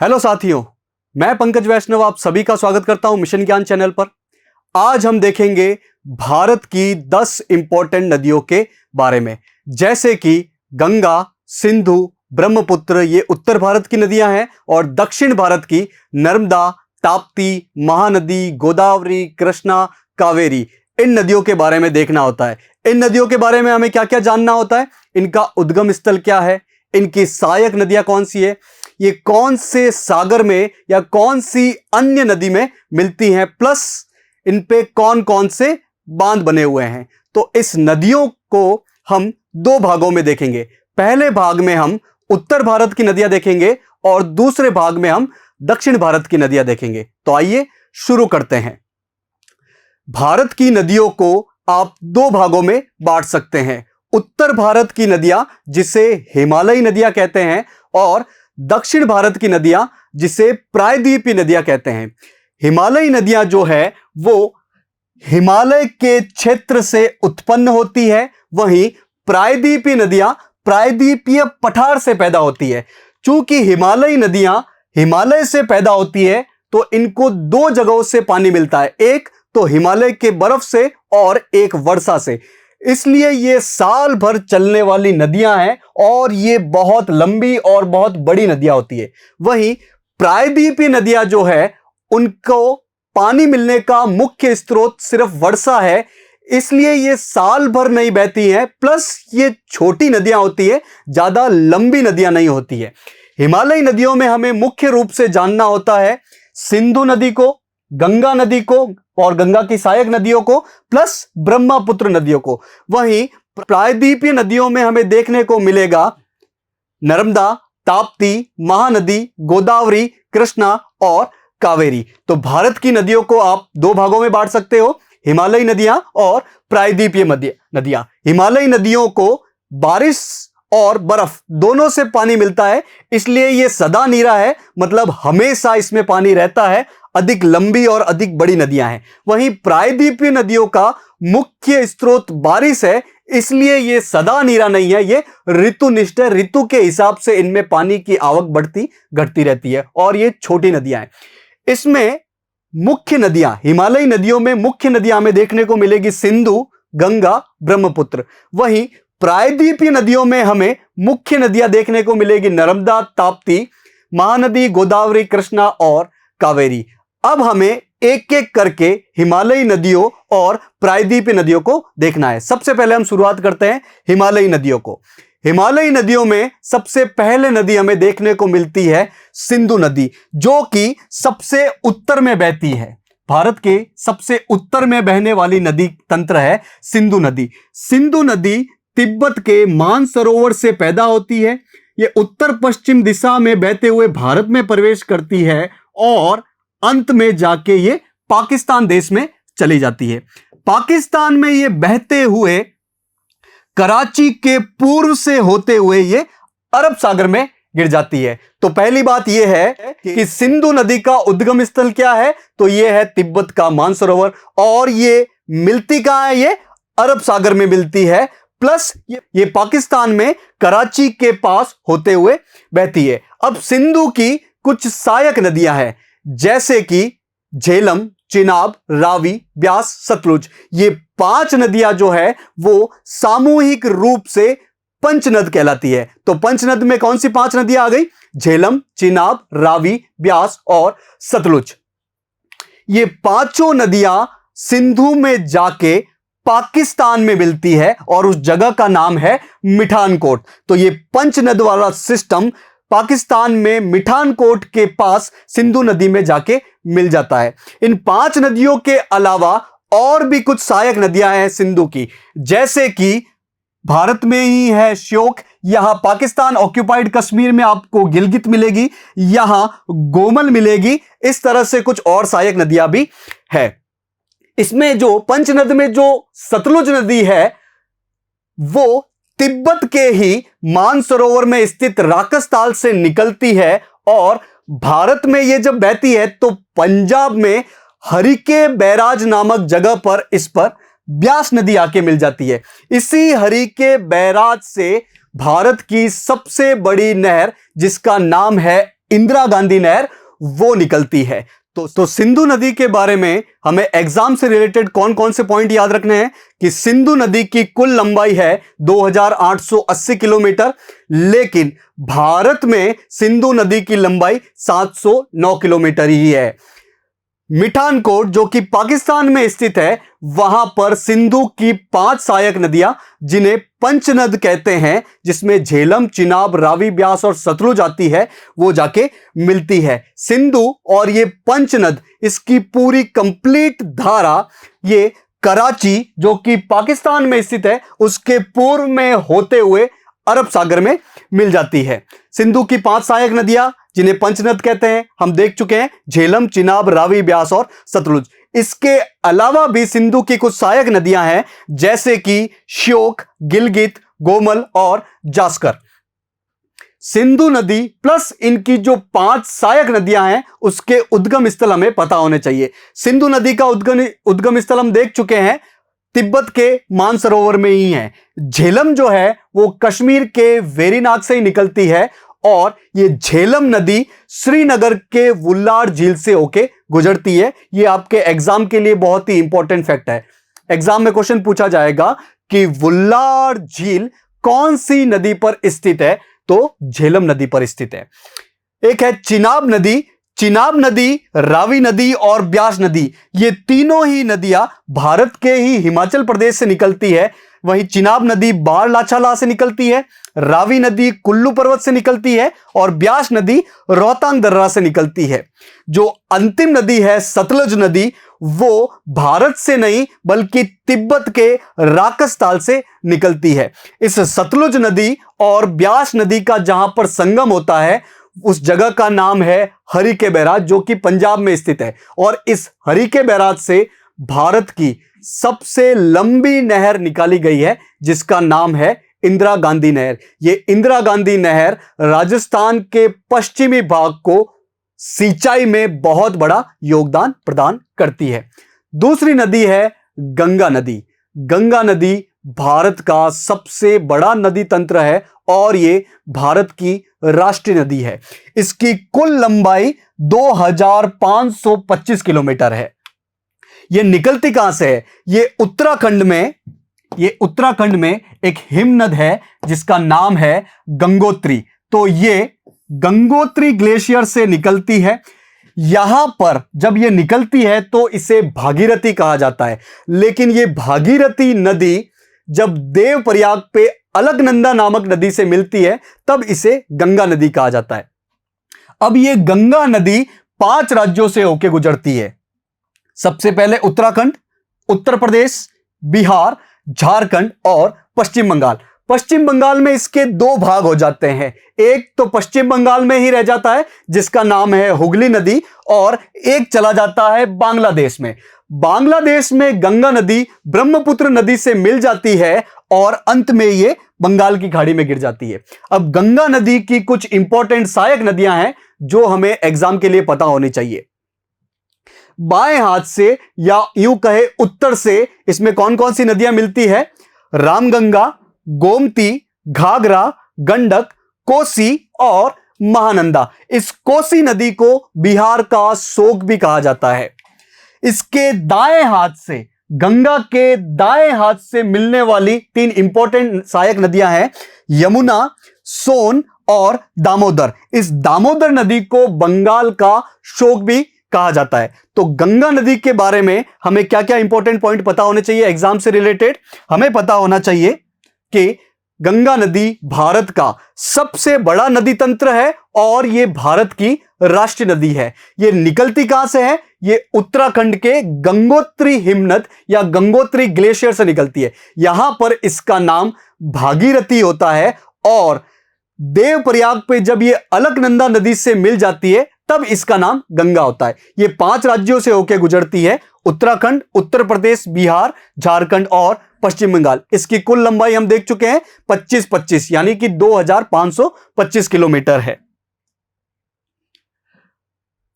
Hello साथियों, मैं पंकज वैष्णव आप सभी का स्वागत करता हूं मिशन ज्ञान चैनल पर। आज हम देखेंगे भारत की 10 इंपॉर्टेंट नदियों के बारे में, जैसे कि गंगा, सिंधु, ब्रह्मपुत्र, ये उत्तर भारत की नदियां हैं, और दक्षिण भारत की नर्मदा, ताप्ती, महानदी, गोदावरी, कृष्णा, कावेरी, इन नदियों के बारे में देखना होता है। इन नदियों के बारे में हमें क्या क्या जानना होता है, इनका उद्गम स्थल क्या है, इनकी सहायक नदियां कौन सी है, ये कौन से सागर में या कौन सी अन्य नदी में मिलती हैं, प्लस इन पे कौन कौन से बांध बने हुए हैं। तो इस नदियों को हम दो भागों में देखेंगे। पहले भाग में हम उत्तर भारत की नदियां देखेंगे और दूसरे भाग में हम दक्षिण भारत की नदियां देखेंगे। तो आइए शुरू करते हैं। भारत की नदियों को आप दो भागों में बांट सकते हैं। उत्तर भारत की नदियां, जिसे हिमालयी नदियां कहते हैं, और दक्षिण भारत की नदियां, जिसे प्रायद्वीपीय नदियां कहते हैं। हिमालयी नदियां जो है वो हिमालय के क्षेत्र से उत्पन्न होती है, वहीं प्रायद्वीपीय नदियां प्रायद्वीपीय पठार से पैदा होती है। चूंकि हिमालयी नदियां हिमालय से पैदा होती है तो इनको दो जगहों से पानी मिलता है, एक तो हिमालय के बर्फ से और एक वर्षा से। इसलिए ये साल भर चलने वाली नदियां हैं और ये बहुत लंबी और बहुत बड़ी नदियां होती है। वहीं प्रायद्वीपीय नदियां जो है उनको पानी मिलने का मुख्य स्रोत सिर्फ वर्षा है, इसलिए ये साल भर नहीं बहती हैं, प्लस ये छोटी नदियां होती है, ज्यादा लंबी नदियां नहीं होती है। हिमालयी नदियों में हमें मुख्य रूप से जानना होता है सिंधु नदी को, गंगा नदी को और गंगा की सहायक नदियों को, प्लस ब्रह्मपुत्र नदियों को। वहीं प्रायद्वीपीय नदियों में हमें देखने को मिलेगा नर्मदा, ताप्ती, महानदी, गोदावरी, कृष्णा और कावेरी। तो भारत की नदियों को आप दो भागों में बांट सकते हो, हिमालयी नदियां और प्रायद्वीपीय नदियां। हिमालयी नदियों को बारिश और बर्फ दोनों से पानी मिलता है, इसलिए यह सदा नीरा है, मतलब हमेशा इसमें पानी रहता है, अधिक लंबी और अधिक बड़ी नदियां हैं। वहीं प्रायद्वीपीय नदियों का मुख्य स्रोत बारिश है, इसलिए यह सदा नीरा नहीं है, यह ऋतुनिष्ठ है। ऋतु के हिसाब से इनमें पानी की आवक बढ़ती घटती रहती है और ये छोटी नदियां हैं। इसमें मुख्य नदियां, हिमालयी नदियों में मुख्य नदियां हमें देखने को मिलेगी सिंधु, गंगा, ब्रह्मपुत्र। वहीं प्रायद्वीपीय नदियों में हमें मुख्य नदियां देखने को मिलेगी नर्मदा, ताप्ती, महानदी, गोदावरी, कृष्णा और कावेरी। अब हमें एक एक करके हिमालयी नदियों और प्रायद्वीपीय नदियों को देखना है। सबसे पहले हम शुरुआत करते हैं हिमालयी नदियों को। हिमालयी नदियों में सबसे पहले नदी हमें देखने को मिलती है सिंधु नदी, जो कि सबसे उत्तर में बहती है। भारत के सबसे उत्तर में बहने वाली नदी तंत्र है सिंधु नदी। सिंधु नदी तिब्बत के मानसरोवर से पैदा होती है। यह उत्तर पश्चिम दिशा में बहते हुए भारत में प्रवेश करती है और अंत में जाके ये पाकिस्तान देश में चली जाती है। पाकिस्तान में ये बहते हुए कराची के पूर्व से होते हुए ये अरब सागर में गिर जाती है। तो पहली बात यह है कि सिंधु नदी का उद्गम स्थल क्या है, तो यह है तिब्बत का मानसरोवर, और ये मिलती कहां है, ये अरब सागर में मिलती है, प्लस ये पाकिस्तान में कराची के पास होते हुए बहती है। अब सिंधु की कुछ सहायक नदियां हैं, जैसे कि झेलम, चिनाब, रावी, ब्यास, सतलुज। ये पांच नदियां जो है वो सामूहिक रूप से पंचनद कहलाती है। तो पंचनद में कौन सी पांच नदियां आ गई, झेलम, चिनाब, रावी, ब्यास और सतलुज। ये पांचों नदियां सिंधु में जाके पाकिस्तान में मिलती है और उस जगह का नाम है मिठानकोट। तो ये पंचनद वाला सिस्टम पाकिस्तान में मिठानकोट के पास सिंधु नदी में जाके मिल जाता है। इन पांच नदियों के अलावा और भी कुछ सहायक नदियां हैं सिंधु की, जैसे कि भारत में ही है श्योक, यहां पाकिस्तान ऑक्यूपाइड कश्मीर में आपको गिलगित मिलेगी, यहां गोमल मिलेगी। इस तरह से कुछ और सहायक नदियां भी है। इसमें जो पंचनद में जो सतलुज नदी है वो तिब्बत के ही मानसरोवर में स्थित राकसताल से निकलती है, और भारत में यह जब बहती है तो पंजाब में हरिके बैराज नामक जगह पर इस पर ब्यास नदी आके मिल जाती है। इसी हरिके बैराज से भारत की सबसे बड़ी नहर, जिसका नाम है इंदिरा गांधी नहर वो निकलती है। तो सिंधु नदी के बारे में हमें एग्जाम से रिलेटेड कौन कौन से पॉइंट याद रखने हैं कि सिंधु नदी की कुल लंबाई है 2880 किलोमीटर, लेकिन भारत में सिंधु नदी की लंबाई 709 किलोमीटर ही है। मिठानकोट जो कि पाकिस्तान में स्थित है, वहां पर सिंधु की 5 सहायक नदियां जिन्हें पंचनद कहते हैं, जिसमें झेलम, चिनाब, रावी, ब्यास और सतलुज आती है, वो जाके मिलती है। सिंधु और ये पंचनद, इसकी पूरी कंप्लीट धारा ये कराची जो कि पाकिस्तान में स्थित है उसके पूर्व में होते हुए अरब सागर में मिल जाती है। सिंधु की 5 सहायक नदियां जिन्हें पंचनद कहते हैं हम देख चुके हैं, झेलम, चिनाब, रावी, ब्यास और सतलुज। इसके अलावा भी सिंधु की कुछ सहायक नदियां हैं जैसे कि श्योक, गिलगित, गोमल और जास्कर। सिंधु नदी प्लस इनकी जो 5 सहायक नदियां हैं उसके उद्गम स्थल हमें पता होने चाहिए। सिंधु नदी का उद्गम स्थल हम देख चुके हैं, तिब्बत के मानसरोवर में ही है। झेलम जो है वो कश्मीर के वेरीनाग से ही निकलती है और ये झेलम नदी श्रीनगर के वुल्लार झील से होके गुजरती है। ये आपके एग्जाम के लिए बहुत ही इंपॉर्टेंट फैक्ट है। एग्जाम में क्वेश्चन पूछा जाएगा कि वुल्लार झील कौन सी नदी पर स्थित है, तो झेलम नदी पर स्थित है। एक है चिनाब नदी। चिनाब नदी, रावी नदी और ब्यास नदी, ये तीनों ही नदियां भारत के ही हिमाचल प्रदेश से निकलती है। वहीं चिनाब नदी बारलाछाला से निकलती है, रावी नदी कुल्लू पर्वत से निकलती है और ब्यास नदी रोहतांग दर्रा से निकलती है। जो अंतिम नदी है सतलुज नदी, वो भारत से नहीं बल्कि तिब्बत के राकसताल से निकलती है। इस सतलुज नदी और ब्यास नदी का जहां पर संगम होता है उस जगह का नाम है हरिके बैराज, जो कि पंजाब में स्थित है। और इस हरिके बैराज से भारत की सबसे लंबी नहर निकाली गई है जिसका नाम है इंदिरा गांधी नहर। यह इंदिरा गांधी नहर राजस्थान के पश्चिमी भाग को सिंचाई में बहुत बड़ा योगदान प्रदान करती है। दूसरी नदी है गंगा नदी। गंगा नदी भारत का सबसे बड़ा नदी तंत्र है और ये भारत की राष्ट्रीय नदी है। इसकी कुल लंबाई 2525 किलोमीटर है। ये निकलती कहां से है? ये उत्तराखंड में एक हिमनद है जिसका नाम है गंगोत्री। तो ये गंगोत्री ग्लेशियर से निकलती है। यहां पर जब ये निकलती है तो इसे भागीरथी कहा जाता है, लेकिन ये भागीरथी नदी जब देवप्रयाग पे अलकनंदा नामक नदी से मिलती है तब इसे गंगा नदी कहा जाता है। अब ये गंगा नदी 5 राज्यों से होकर गुजरती है। सबसे पहले उत्तराखंड, उत्तर प्रदेश, बिहार, झारखंड और पश्चिम बंगाल। पश्चिम बंगाल में इसके 2 भाग हो जाते हैं। एक तो पश्चिम बंगाल में ही रह जाता है जिसका नाम है हुगली नदी, और एक चला जाता है बांग्लादेश में। बांग्लादेश में गंगा नदी ब्रह्मपुत्र नदी से मिल जाती है और अंत में ये बंगाल की खाड़ी में गिर जाती है। अब गंगा नदी की कुछ इंपॉर्टेंट सहायक नदियां हैं जो हमें एग्जाम के लिए पता होनी चाहिए। बाएं हाथ से या यूं कहे उत्तर से इसमें कौन कौन सी नदियां मिलती है? रामगंगा, गोमती, घाघरा, गंडक, कोसी और महानंदा। इस कोसी नदी को बिहार का शोक भी कहा जाता है। इसके दाएं हाथ से, गंगा के दाएं हाथ से मिलने वाली 3 इंपॉर्टेंट सहायक नदियां हैं यमुना, सोन और दामोदर। इस दामोदर नदी को बंगाल का शोक भी कहा जाता है। तो गंगा नदी के बारे में हमें क्या क्या इंपॉर्टेंट पॉइंट पता होने चाहिए एग्जाम से रिलेटेड? हमें पता होना चाहिए कि गंगा नदी भारत का सबसे बड़ा नदी तंत्र है और यह भारत की राष्ट्रीय नदी है। यह निकलती कहां से है? यह उत्तराखंड के गंगोत्री हिमनद या गंगोत्री ग्लेशियर से निकलती है। यहां पर इसका नाम भागीरथी होता है और देवप्रयाग पे जब यह अलकनंदा नदी से मिल जाती है तब इसका नाम गंगा होता है। यह 5 राज्यों से होकर गुजरती है, उत्तराखंड, उत्तर प्रदेश, बिहार, झारखंड और पश्चिम बंगाल। इसकी कुल लंबाई हम देख चुके हैं 25-25 यानी कि 2525 किलोमीटर है।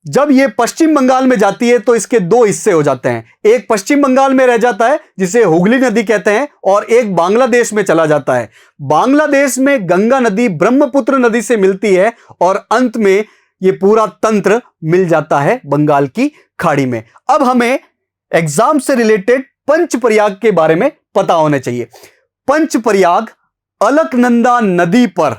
जब यह पश्चिम बंगाल में जाती है तो इसके 2 हिस्से हो जाते हैं। एक पश्चिम बंगाल में रह जाता है जिसे हुगली नदी कहते हैं और एक बांग्लादेश में चला जाता है। बांग्लादेश में गंगा नदी ब्रह्मपुत्र नदी से मिलती है और अंत में ये पूरा तंत्र मिल जाता है बंगाल की खाड़ी में। अब हमें एग्जाम से रिलेटेड पंचप्रयाग के बारे में पता होना चाहिए। पंचप्रयाग अलकनंदा नदी पर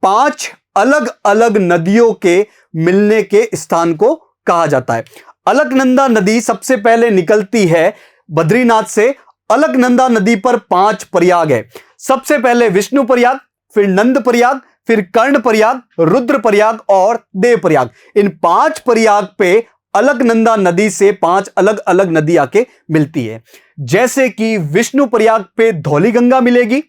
5 अलग अलग नदियों के मिलने के स्थान को कहा जाता है। अलकनंदा नदी सबसे पहले निकलती है बद्रीनाथ से। अलकनंदा नदी पर 5 प्रयाग है। सबसे पहले विष्णु प्रयाग, फिर नंद प्रयाग, फिर कर्ण प्रयाग, रुद्र प्रयाग और देव प्रयाग। इन 5 प्रयाग पे अलकनंदा नदी से 5 अलग अलग नदी आके मिलती है। जैसे कि विष्णु प्रयाग पे धौली गंगा मिलेगी,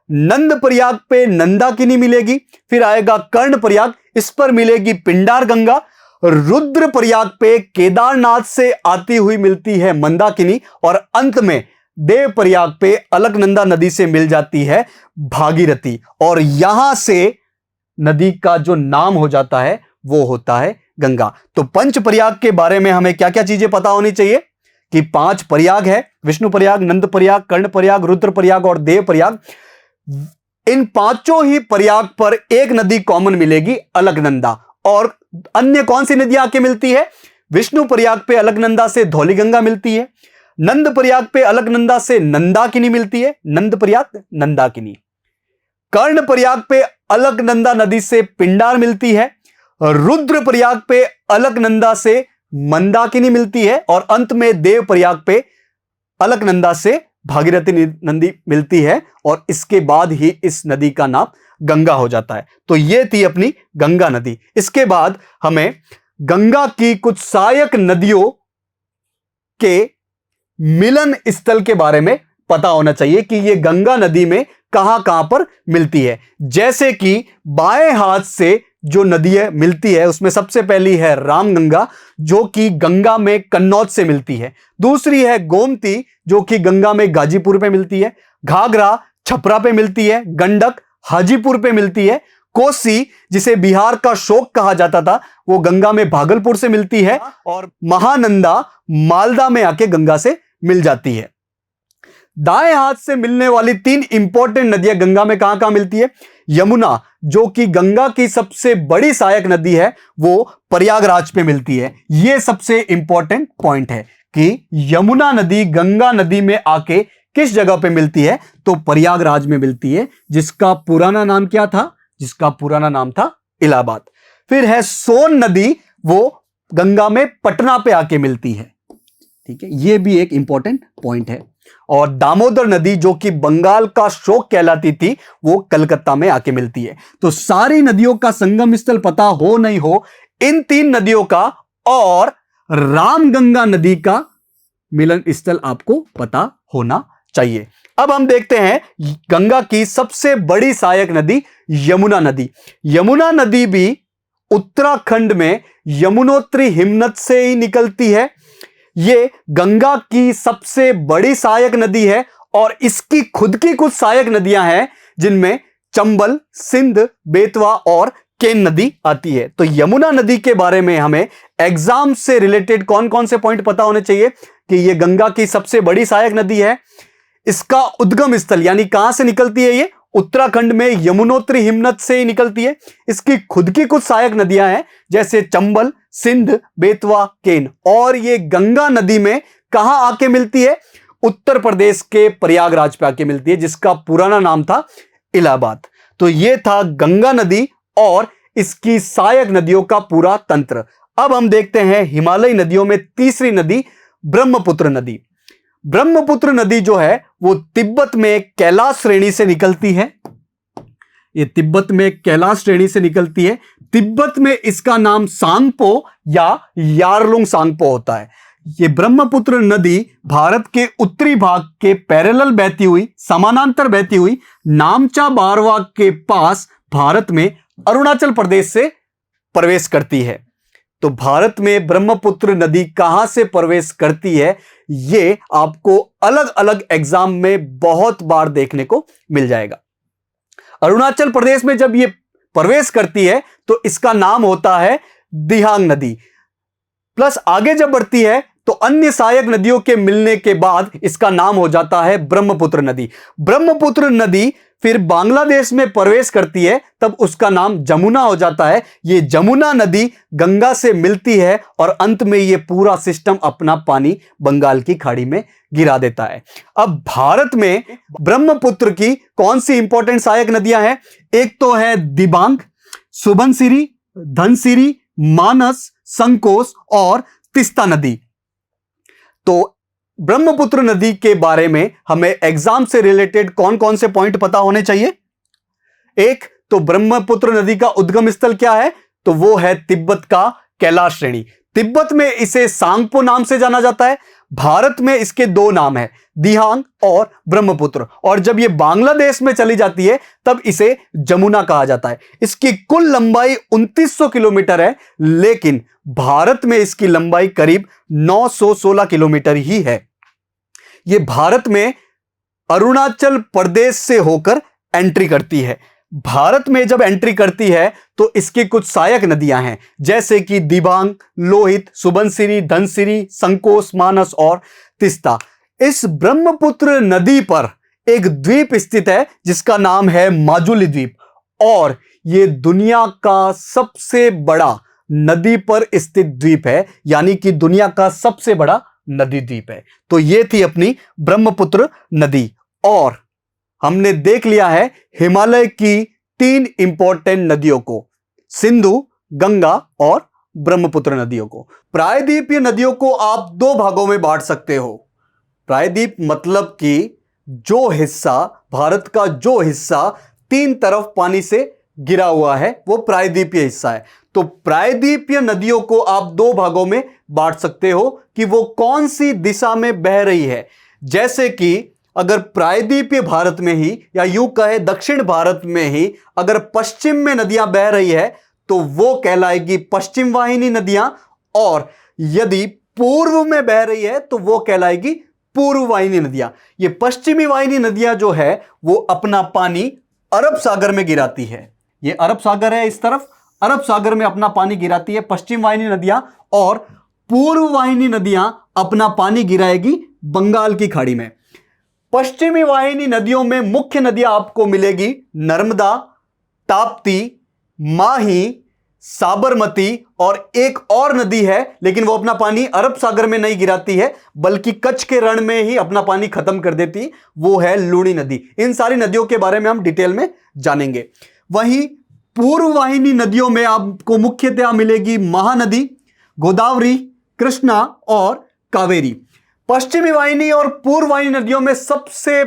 नंद प्रयाग पे नंदाकिनी मिलेगी, फिर आएगा कर्ण प्रयाग, इस पर मिलेगी पिंडार गंगा। रुद्र प्रयाग पे केदारनाथ से आती हुई मिलती है मंदाकिनी और अंत में देव प्रयाग पे अलकनंदा नदी से मिल जाती है भागीरथी और यहां से नदी का जो नाम हो जाता है वो होता है गंगा। तो पंच प्रयाग के बारे में हमें क्या क्या चीजें पता होनी चाहिए कि 5 प्रयाग है, विष्णु प्रयाग, नंद प्रयाग, कर्ण प्रयाग, रुद्र प्रयाग और देव प्रयाग। इन 5 ही प्रयाग पर एक नदी कॉमन मिलेगी, अलकनंदा। और अन्य कौन सी नदियां आके मिलती है? विष्णु प्रयाग पे अलकनंदा से धौली गंगा मिलती है, नंद प्रयाग पे अलकनंदा से नंदाकिनी मिलती है, नंद प्रयाग नंदाकिनी। कर्ण प्रयाग पे अलकनंदा नदी से पिंडार मिलती है, रुद्र प्रयाग पे अलकनंदा से मंदाकिनी मिलती है और अंत में देव प्रयाग पे अलकनंदा से भागीरथी नदी मिलती है और इसके बाद ही इस नदी का नाम गंगा हो जाता है। तो ये थी अपनी गंगा नदी। इसके बाद हमें गंगा की कुछ सहायक नदियों के मिलन स्थल के बारे में पता होना चाहिए कि ये गंगा नदी में कहां कहां पर मिलती है। जैसे कि बाएं हाथ से जो नदियां मिलती है उसमें सबसे पहली है रामगंगा जो कि गंगा में कन्नौज से मिलती है, दूसरी है गोमती जो कि गंगा में गाजीपुर पे मिलती है, घाघरा छपरा पे मिलती है, गंडक हाजीपुर पे मिलती है, कोसी जिसे बिहार का शोक कहा जाता था वो गंगा में भागलपुर से मिलती है और महानंदा मालदा में आके गंगा से मिल जाती है। दाएं हाथ से मिलने वाली 3 इंपॉर्टेंट नदियां गंगा में कहां कहां मिलती है? यमुना जो कि गंगा की सबसे बड़ी सहायक नदी है वो प्रयागराज पे मिलती है। यह सबसे इंपॉर्टेंट पॉइंट है कि यमुना नदी गंगा नदी में आके किस जगह पे मिलती है? तो प्रयागराज में मिलती है, जिसका पुराना नाम क्या था? जिसका पुराना नाम था इलाहाबाद। फिर है सोन नदी, वो गंगा में पटना पे आके मिलती है। ठीक है, यह भी एक इंपॉर्टेंट पॉइंट है। और दामोदर नदी जो कि बंगाल का शोक कहलाती थी वो कलकत्ता में आके मिलती है। तो सारी नदियों का संगम स्थल पता हो नहीं हो, इन 3 नदियों का और रामगंगा नदी का मिलन स्थल आपको पता होना चाहिए। अब हम देखते हैं गंगा की सबसे बड़ी सहायक नदी यमुना नदी। यमुना नदी भी उत्तराखंड में यमुनोत्री हिमनद से ही निकलती है। ये गंगा की सबसे बड़ी सहायक नदी है और इसकी खुद की कुछ सहायक नदियां हैं जिनमें चंबल, सिंध, बेतवा और केन नदी आती है। तो यमुना नदी के बारे में हमें एग्जाम से रिलेटेड कौन कौन से पॉइंट पता होने चाहिए कि यह गंगा की सबसे बड़ी सहायक नदी है, इसका उद्गम स्थल यानी कहां से निकलती है, ये उत्तराखंड में यमुनोत्री हिमनद से ही निकलती है, इसकी खुद की कुछ सहायक नदियां हैं जैसे चंबल, सिंध, बेतवा, केन, और ये गंगा नदी में कहां आके मिलती है? उत्तर प्रदेश के प्रयागराज पे आके मिलती है, जिसका पुराना नाम था इलाहाबाद। तो ये था गंगा नदी और इसकी सहायक नदियों का पूरा तंत्र। अब हम देखते हैं हिमालयी नदियों में तीसरी नदी ब्रह्मपुत्र नदी। ब्रह्मपुत्र नदी जो है वो तिब्बत में कैलाश श्रेणी से निकलती है। ये तिब्बत में कैलाश श्रेणी से निकलती है। तिब्बत में इसका नाम सांगपो या यारलुंग सांगपो होता है। ये ब्रह्मपुत्र नदी भारत के उत्तरी भाग के पैरेलल बहती हुई, समानांतर बहती हुई नामचा बारवा के पास भारत में अरुणाचल प्रदेश से प्रवेश करती है। तो भारत में ब्रह्मपुत्र नदी कहां से प्रवेश करती है ये आपको अलग अलग एग्जाम में बहुत बार देखने को मिल जाएगा। अरुणाचल प्रदेश में जब ये प्रवेश करती है तो इसका नाम होता है दिहांग नदी। प्लस आगे जब बढ़ती है तो अन्य सहायक नदियों के मिलने के बाद इसका नाम हो जाता है ब्रह्मपुत्र नदी। ब्रह्मपुत्र नदी फिर बांग्लादेश में प्रवेश करती है, तब उसका नाम जमुना हो जाता है। ये जमुना नदी गंगा से मिलती है और अंत में ये पूरा सिस्टम अपना पानी बंगाल की खाड़ी में गिरा देता है। अब भारत में ब्रह्मपुत्र की कौन सी इंपॉर्टेंट सहायक नदियां हैं? एक तो है दिबांग, सुबनसिरी, धनसिरी, मानस, संकोस और तीस्ता नदी। तो ब्रह्मपुत्र नदी के बारे में हमें एग्जाम से रिलेटेड कौन कौन से पॉइंट पता होने चाहिए? एक तो ब्रह्मपुत्र नदी का उद्गम स्थल क्या है? तो वो है तिब्बत का कैलाश श्रेणी। तिब्बत में इसे सांगपो नाम से जाना जाता है। भारत में इसके दो नाम है, दिहांग और ब्रह्मपुत्र। और जब ये बांग्लादेश में चली जाती है तब इसे जमुना कहा जाता है। इसकी कुल लंबाई 2900 किलोमीटर है, लेकिन भारत में इसकी लंबाई करीब 916 किलोमीटर ही है। ये भारत में अरुणाचल प्रदेश से होकर एंट्री करती है। भारत में जब एंट्री करती है तो इसकी कुछ सहायक नदियां हैं, जैसे कि दिबांग, लोहित, सुबनसिरी, धनसिरी, संकोस, मानस और तीस्ता। इस ब्रह्मपुत्र नदी पर एक द्वीप स्थित है जिसका नाम है माजुली द्वीप, और यह दुनिया का सबसे बड़ा नदी पर स्थित द्वीप है, यानी कि दुनिया का सबसे बड़ा नदी द्वीप है। तो यह थी अपनी ब्रह्मपुत्र नदी। और हमने देख लिया है हिमालय की 3 इंपॉर्टेंट नदियों को, सिंधु, गंगा और ब्रह्मपुत्र नदियों को। प्रायद्वीपीय नदियों को आप 2 भागों में बांट सकते हो। प्रायद्वीप मतलब कि जो हिस्सा, भारत का जो हिस्सा 3 तरफ पानी से गिरा हुआ है वो प्रायद्वीपीय हिस्सा है। तो प्रायद्वीपीय नदियों को आप 2 भागों में बांट सकते हो कि वो कौन सी दिशा में बह रही है। जैसे कि अगर प्रायद्वीपीय भारत में ही, या यूं कहे दक्षिण भारत में ही अगर पश्चिम में नदियां बह रही है तो वो कहलाएगी पश्चिम वाहिनी नदियां, और यदि पूर्व में बह रही है तो वो कहलाएगी पूर्व वाहिनी नदियां। ये पश्चिमी वाहिनी नदियां जो है वो अपना पानी अरब सागर में गिराती है। ये अरब सागर है इस तरफ, अरब सागर में अपना पानी गिराती है पश्चिम वाहिनी नदियां, और पूर्व वाहिनी नदियां अपना पानी गिराएगी बंगाल की खाड़ी में। पश्चिमी वाहिनी नदियों में मुख्य नदियां आपको मिलेगी नर्मदा, ताप्ती, माही, साबरमती, और एक और नदी है लेकिन वो अपना पानी अरब सागर में नहीं गिराती है बल्कि कच्छ के रण में ही अपना पानी खत्म कर देती, वो है लूणी नदी। इन सारी नदियों के बारे में हम डिटेल में जानेंगे। वहीं पूर्व वाहिनी नदियों में आपको मुख्यतः मिलेगी महानदी, गोदावरी, कृष्णा और कावेरी। पश्चिमी वाहिनी और पूर्व वाहिनी नदियों में सबसे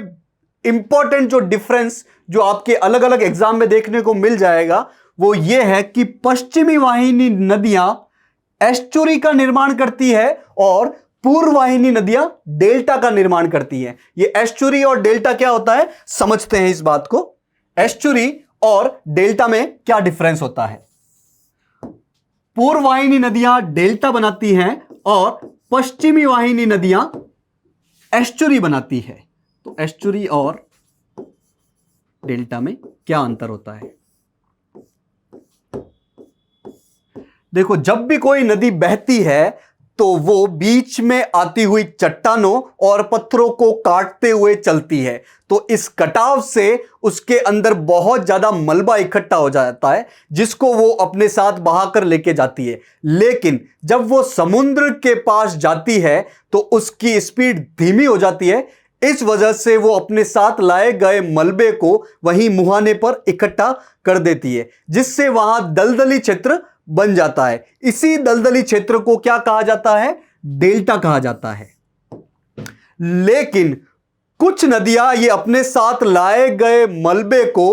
इंपॉर्टेंट जो डिफरेंस जो आपके अलग अलग एग्जाम में देखने को मिल जाएगा वो ये है कि पश्चिमी वाहिनी नदियां एस्चुरी का निर्माण करती है और पूर्व वाहिनी नदियां डेल्टा का निर्माण करती हैं। ये एस्चुरी और डेल्टा क्या होता है समझते हैं इस बात को। एस्चुरी और डेल्टा में क्या डिफरेंस होता है? पूर्व वाहिनी नदियां डेल्टा बनाती हैं और पश्चिमी वाहिनी नदियां एस्चुरी बनाती है। तो एस्चुरी और डेल्टा में क्या अंतर होता है? देखो, जब भी कोई नदी बहती है तो वो बीच में आती हुई चट्टानों और पत्थरों को काटते हुए चलती है। तो इस कटाव से उसके अंदर बहुत ज्यादा मलबा इकट्ठा हो जाता है जिसको वो अपने साथ बहाकर लेके जाती है। लेकिन जब वो समुद्र के पास जाती है तो उसकी स्पीड धीमी हो जाती है। इस वजह से वो अपने साथ लाए गए मलबे को वहीं मुहाने पर इकट्ठा कर देती है, जिससे वहां दलदली क्षेत्र बन जाता है। इसी दलदली क्षेत्र को क्या कहा जाता है? डेल्टा कहा जाता है। लेकिन कुछ नदियां ये अपने साथ लाए गए मलबे को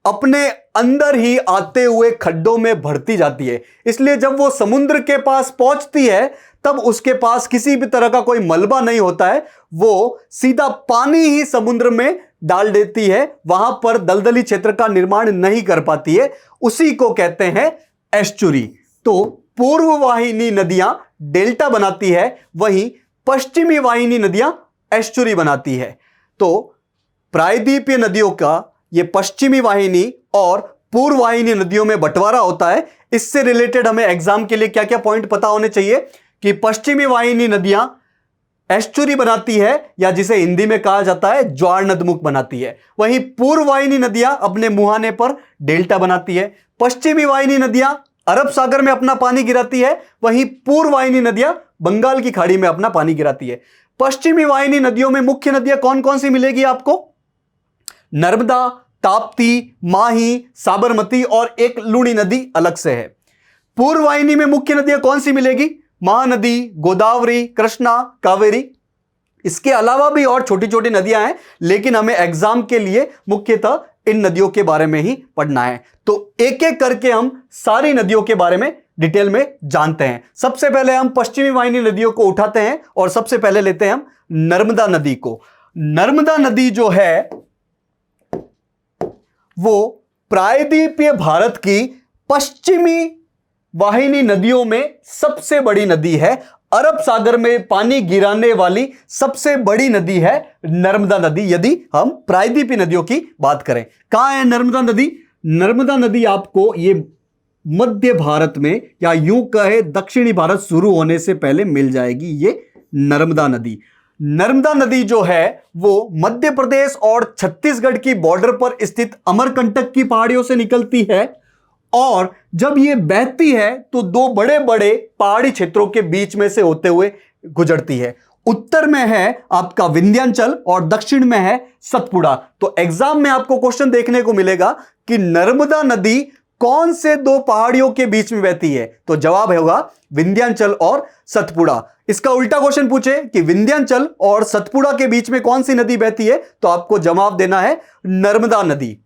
अपने अंदर ही आते हुए खड्डों में भरती जाती है। इसलिए जब वो समुद्र के पास पहुंचती है तब उसके पास किसी भी तरह का कोई मलबा नहीं होता है, वो सीधा पानी ही समुद्र में डाल देती है, वहां पर दलदली क्षेत्र का निर्माण नहीं कर पाती है। उसी को कहते हैं एस्चुरी। तो पूर्व वाहिनी नदियां डेल्टा बनाती है, वहीं पश्चिमी वाहिनी नदियां एस्चुरी बनाती है। तो प्रायद्वीपीय नदियों का ये पश्चिमी वाहिनी और पूर्व वाहिनी नदियों में बंटवारा होता है। इससे रिलेटेड हमें एग्जाम के लिए क्या क्या पॉइंट पता होने चाहिए कि पश्चिमी वाहिनी नदियां एस्चुरी बनाती है या जिसे हिंदी में कहा जाता है ज्वार नदमुख बनाती है। वहीं पूर्व वाहिनी नदियां अपने मुहाने पर डेल्टा बनाती है। पश्चिमी वाहिनी नदियां अरब सागर में अपना पानी गिराती है, वहीं पूर्व वाहिनी नदियां बंगाल की खाड़ी में अपना पानी गिराती है। पश्चिमी वाहिनी नदियों में मुख्य नदियां कौन कौन सी मिलेगी आपको? नर्मदा, ताप्ती, माही, साबरमती और एक लूणी नदी अलग से है। पूर्व वाहिनी में मुख्य नदियां कौन सी मिलेगी? महानदी, गोदावरी, कृष्णा, कावेरी। इसके अलावा भी और छोटी छोटी नदियां हैं, लेकिन हमें एग्जाम के लिए मुख्यतः इन नदियों के बारे में ही पढ़ना है। तो एक एक करके हम सारी नदियों के बारे में डिटेल में जानते हैं। सबसे पहले हम पश्चिमी वाहिनी नदियों को उठाते हैं और सबसे पहले लेते हैं हम नर्मदा नदी को। नर्मदा नदी जो है वो प्रायद्वीपीय भारत की पश्चिमी वाहिनी नदियों में सबसे बड़ी नदी है। अरब सागर में पानी गिराने वाली सबसे बड़ी नदी है नर्मदा नदी, यदि हम प्रायद्वीपीय नदियों की बात करें। कहां है नर्मदा नदी? नर्मदा नदी आपको ये मध्य भारत में या यूं कहे दक्षिणी भारत शुरू होने से पहले मिल जाएगी, ये नर्मदा नदी। नर्मदा नदी जो है वो मध्य प्रदेश और छत्तीसगढ़ की बॉर्डर पर स्थित अमरकंटक की पहाड़ियों से निकलती है और जब ये बहती है तो दो बड़े बड़े पहाड़ी क्षेत्रों के बीच में से होते हुए गुजरती है। उत्तर में है आपका विंध्याचल और दक्षिण में है सतपुड़ा। तो एग्जाम में आपको क्वेश्चन देखने को मिलेगा कि नर्मदा नदी कौन से दो पहाड़ियों के बीच में बहती है? तो जवाब होगा विंध्याचल और सतपुड़ा। इसका उल्टा क्वेश्चन पूछे कि विंध्याचल और सतपुड़ा के बीच में कौन सी नदी बहती है, तो आपको जवाब देना है नर्मदा नदी।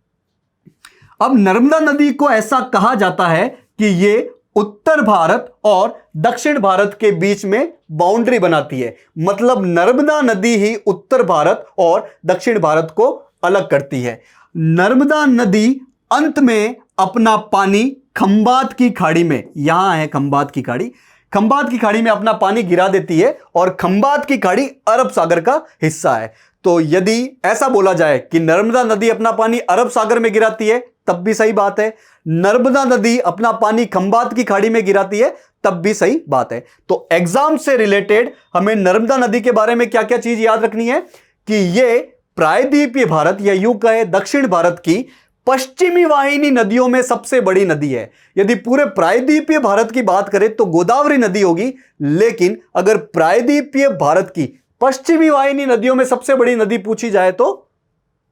अब नर्मदा नदी को ऐसा कहा जाता है कि ये उत्तर भारत और दक्षिण भारत के बीच में बाउंड्री बनाती है। मतलब नर्मदा नदी ही उत्तर भारत और दक्षिण भारत को अलग करती है। नर्मदा नदी अंत में अपना पानी खंबात की खाड़ी में, यहां है खंबात की खाड़ी, खंबात की खाड़ी में अपना पानी गिरा देती है और खंबात की खाड़ी अरब सागर का हिस्सा है। तो यदि ऐसा बोला जाए कि नर्मदा नदी अपना पानी अरब सागर में गिराती है, तब भी सही बात है। नर्मदा नदी अपना पानी खंबात की खाड़ी में गिराती है, तब भी सही बात है। तो एग्जाम से रिलेटेड हमें नर्मदा नदी के बारे में क्या क्या चीज याद रखनी है कि यह प्रायद्वीपीय भारत या यूं कहे दक्षिण भारत की पश्चिमी वाहिनी नदियों में सबसे बड़ी नदी है। यदि पूरे प्रायद्वीपीय भारत की बात करें तो गोदावरी नदी होगी, लेकिन अगर प्रायद्वीपीय भारत की पश्चिमी वाहिनी नदियों में सबसे बड़ी नदी पूछी जाए तो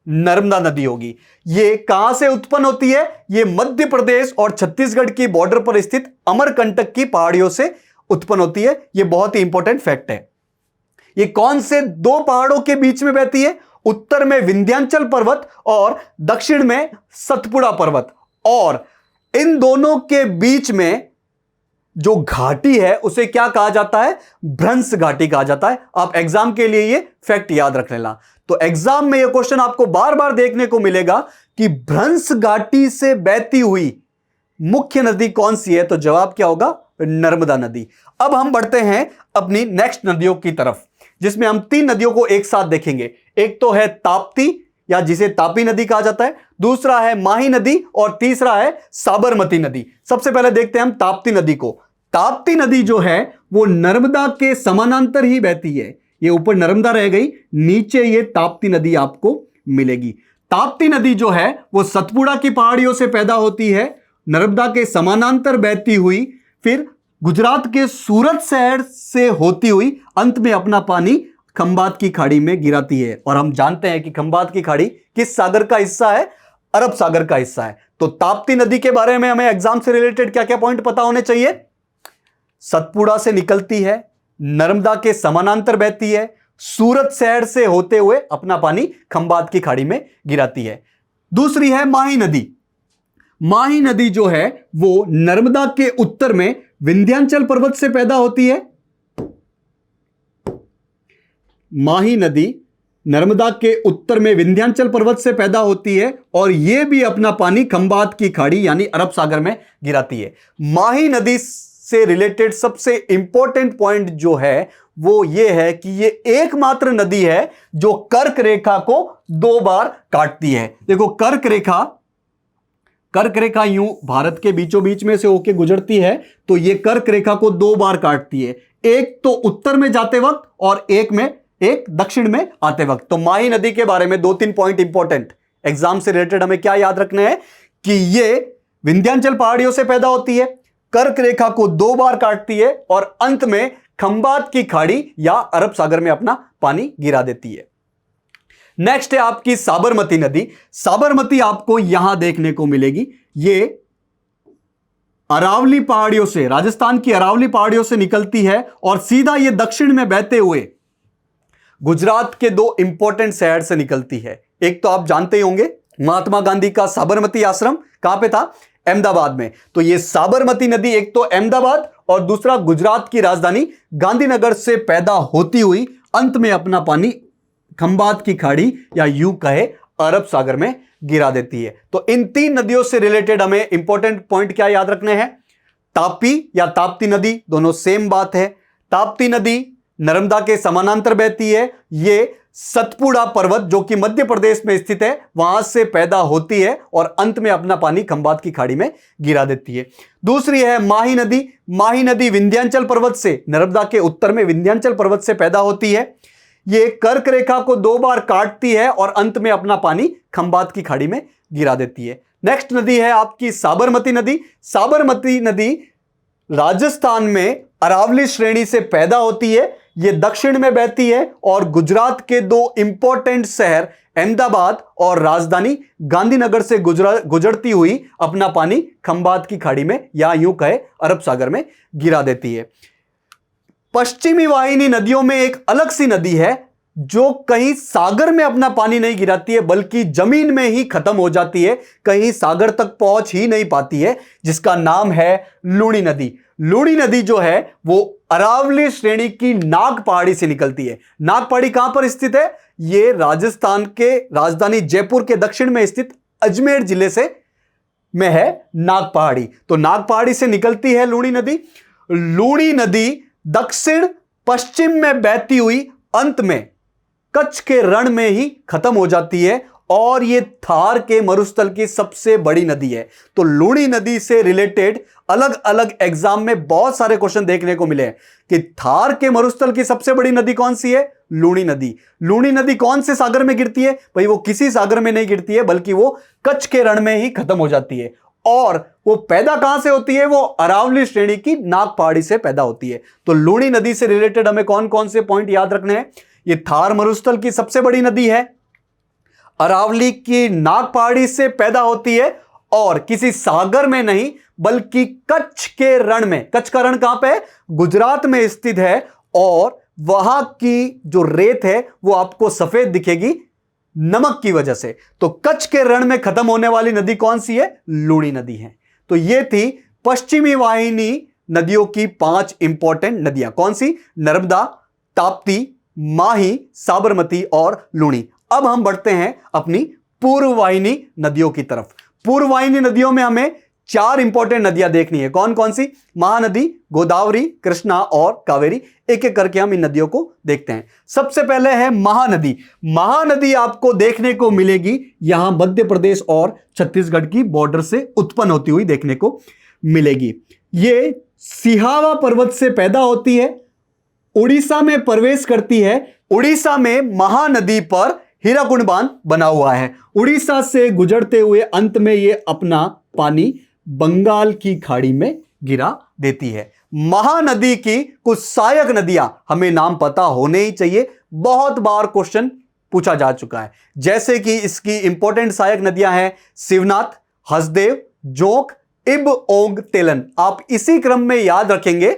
नर्मदा नदी होगी। यह कहां से उत्पन्न होती है? यह मध्य प्रदेश और छत्तीसगढ़ की बॉर्डर पर स्थित अमरकंटक की पहाड़ियों से उत्पन्न होती है। यह बहुत ही इंपॉर्टेंट फैक्ट है। यह कौन से दो पहाड़ों के बीच में बहती है? उत्तर में विंध्याचल पर्वत और दक्षिण में सतपुड़ा पर्वत, और इन दोनों के बीच में जो घाटी है उसे क्या कहा जाता है? भ्रंश घाटी कहा जाता है। आप एग्जाम के लिए ये फैक्ट याद रख लेना। तो एग्जाम में ये क्वेश्चन आपको बार बार देखने को मिलेगा कि भ्रंश घाटी से बहती हुई मुख्य नदी कौन सी है? तो जवाब क्या होगा? नर्मदा नदी। अब हम बढ़ते हैं अपनी नेक्स्ट नदियों की तरफ, जिसमें हम तीन नदियों को एक साथ देखेंगे। एक तो है ताप्ती या जिसे तापी नदी कहा जाता है, दूसरा है माही नदी और तीसरा है साबरमती नदी। सबसे पहले देखते हैं हम ताप्ती नदी को। ताप्ती नदी जो है वो नर्मदा के समानांतर ही बहती है। ये ऊपर नर्मदा रह गई, नीचे ये ताप्ती नदी आपको मिलेगी। ताप्ती नदी जो है वो सतपुड़ा की पहाड़ियों से पैदा होती है, नर्मदा के समानांतर बहती हुई, फिर गुजरात के सूरत शहर से होती हुई अंत में अपना पानी खंबात की खाड़ी में गिराती है। और हम जानते हैं कि खंबात की खाड़ी किस सागर का हिस्सा है? अरब सागर का हिस्सा है। तो ताप्ती नदी के बारे में हमें एग्जाम से रिलेटेड क्या क्या पॉइंट पता होने चाहिए? सतपुड़ा से निकलती है, नर्मदा के समानांतर बहती है, सूरत शहर से होते हुए अपना पानी खंबात की खाड़ी में गिराती है। दूसरी है माही नदी। माही नदी जो है वो नर्मदा के उत्तर में विंध्याचल पर्वत से पैदा होती है। माही नदी नर्मदा के उत्तर में विंध्याचल पर्वत से पैदा होती है और यह भी अपना पानी खंबात की खाड़ी यानी अरब सागर में गिराती है। माही नदी से रिलेटेड सबसे इंपॉर्टेंट पॉइंट जो है वो यह है कि यह एकमात्र नदी है जो कर्क रेखा को 2 बार काटती है। देखो कर्क रेखा कर्क रेखा यूं भारत के बीचों बीच में से होके गुजरती है, तो ये कर्क रेखा को दो बार काटती है, एक तो उत्तर में जाते वक्त और एक दक्षिण में आते वक्त। तो माही नदी के बारे में 2-3 पॉइंट इंपॉर्टेंट एग्जाम से रिलेटेड हमें क्या याद रखना है कि ये विंध्याचल पहाड़ियों से पैदा होती है, कर्क रेखा को दो बार काटती है और अंत में खंबात की खाड़ी या अरब सागर में अपना पानी गिरा देती है। नेक्स्ट है आपकी साबरमती नदी। साबरमती आपको यहां देखने को मिलेगी, ये अरावली पहाड़ियों से, राजस्थान की अरावली पहाड़ियों से निकलती है और सीधा ये दक्षिण में बहते हुए गुजरात के दो इंपॉर्टेंट शहर से निकलती है। एक तो आप जानते ही होंगे महात्मा गांधी का साबरमती आश्रम कहां पे था? अहमदाबाद में। तो ये साबरमती नदी एक तो अहमदाबाद और दूसरा गुजरात की राजधानी गांधीनगर से पैदा होती हुई अंत में अपना पानी खंबात की खाड़ी या यूं कहे अरब सागर में गिरा देती है। तो इन 3 नदियों से रिलेटेड हमें इंपॉर्टेंट पॉइंट क्या याद रखने हैं? तापी या ताप्ती नदी, दोनों सेम बात है। ताप्ती नदी नर्मदा के समानांतर बहती है। ये सतपुड़ा पर्वत जो कि मध्य प्रदेश में स्थित है वहां से पैदा होती है और अंत में अपना पानी खंबात की खाड़ी में गिरा देती है। दूसरी है माही नदी। माही नदी विंध्याचल पर्वत से, नर्मदा के उत्तर में विंध्याचल पर्वत से पैदा होती है। ये कर्क रेखा को दो बार काटती है और अंत में अपना पानी खंबात की खाड़ी में गिरा देती है। नेक्स्ट नदी है आपकी साबरमती नदी। साबरमती नदी राजस्थान में अरावली श्रेणी से पैदा होती है। ये दक्षिण में बहती है और गुजरात के दो इंपॉर्टेंट शहर अहमदाबाद और राजधानी गांधीनगर से गुजरती हुई अपना पानी खंबात की खाड़ी में या यूं कहे अरब सागर में गिरा देती है। पश्चिमी वाहिनी नदियों में एक अलग सी नदी है जो कहीं सागर में अपना पानी नहीं गिराती है बल्कि जमीन में ही खत्म हो जाती है, कहीं सागर तक पहुंच ही नहीं पाती है, जिसका नाम है लूणी नदी। लूणी नदी जो है वो अरावली श्रेणी की नाग पहाड़ी से निकलती है। नाग पहाड़ी कहां पर स्थित है? ये राजस्थान के राजधानी जयपुर के दक्षिण में स्थित अजमेर जिले से में है नाग पहाड़ी। तो नाग पहाड़ी से निकलती है लूणी नदी। लूणी नदी दक्षिण पश्चिम में बहती हुई अंत में कच्छ के रण में ही खत्म हो जाती है और यह थार के मरुस्थल की सबसे बड़ी नदी है। तो लूणी नदी से रिलेटेड अलग अलग एग्जाम में बहुत सारे क्वेश्चन देखने को मिले हैं कि थार के मरुस्थल की सबसे बड़ी नदी कौन सी है? लूणी नदी। लूणी नदी कौन से सागर में गिरती है? भाई वो किसी सागर में नहीं गिरती है बल्कि वो कच्छ के रण में ही खत्म हो जाती है। और वो पैदा कहां से होती है? वो अरावली श्रेणी की नाग पहाड़ी से पैदा होती है। तो लूणी नदी से रिलेटेड हमें कौन कौन से पॉइंट याद रखने हैं? ये थार मरुस्थल की सबसे बड़ी नदी है, अरावली की नाग पहाड़ी से पैदा होती है और किसी सागर में नहीं बल्कि कच्छ के रण में। कच्छ का रण कहां पे है? गुजरात में स्थित है और वहां की जो रेत है वो आपको सफेद दिखेगी नमक की वजह से। तो कच्छ के रण में खत्म होने वाली नदी कौन सी है? लूणी नदी है। तो ये थी पश्चिमी वाहिनी नदियों की 5 इंपॉर्टेंट नदियां। कौन सी? नर्मदा, ताप्ती, माही, साबरमती और लूणी। अब हम बढ़ते हैं अपनी पूर्व वाहिनी नदियों की तरफ। पूर्व वाहिनी नदियों में हमें 4 इंपॉर्टेंट नदियां देखनी है। कौन कौन सी? महानदी, गोदावरी, कृष्णा और कावेरी। एक एक करके हम इन नदियों को देखते हैं। सबसे पहले है महानदी। महानदी आपको देखने को मिलेगी यहां मध्य प्रदेश और छत्तीसगढ़ की बॉर्डर से उत्पन्न होती हुई देखने को मिलेगी। ये सिहावा पर्वत से पैदा होती है, उड़ीसा में प्रवेश करती है। उड़ीसा में महानदी पर हीराकुंड बांध बना हुआ है। उड़ीसा से गुजरते हुए अंत में यह अपना पानी बंगाल की खाड़ी में गिरा देती है। महानदी की कुछ सहायक नदियां हमें नाम पता होने ही चाहिए, बहुत बार क्वेश्चन पूछा जा चुका है। जैसे कि इसकी इंपॉर्टेंट सहायक नदियां हैं शिवनाथ, हसदेव, जोंक, इब, ओंग, तेलन। आप इसी क्रम में याद रखेंगे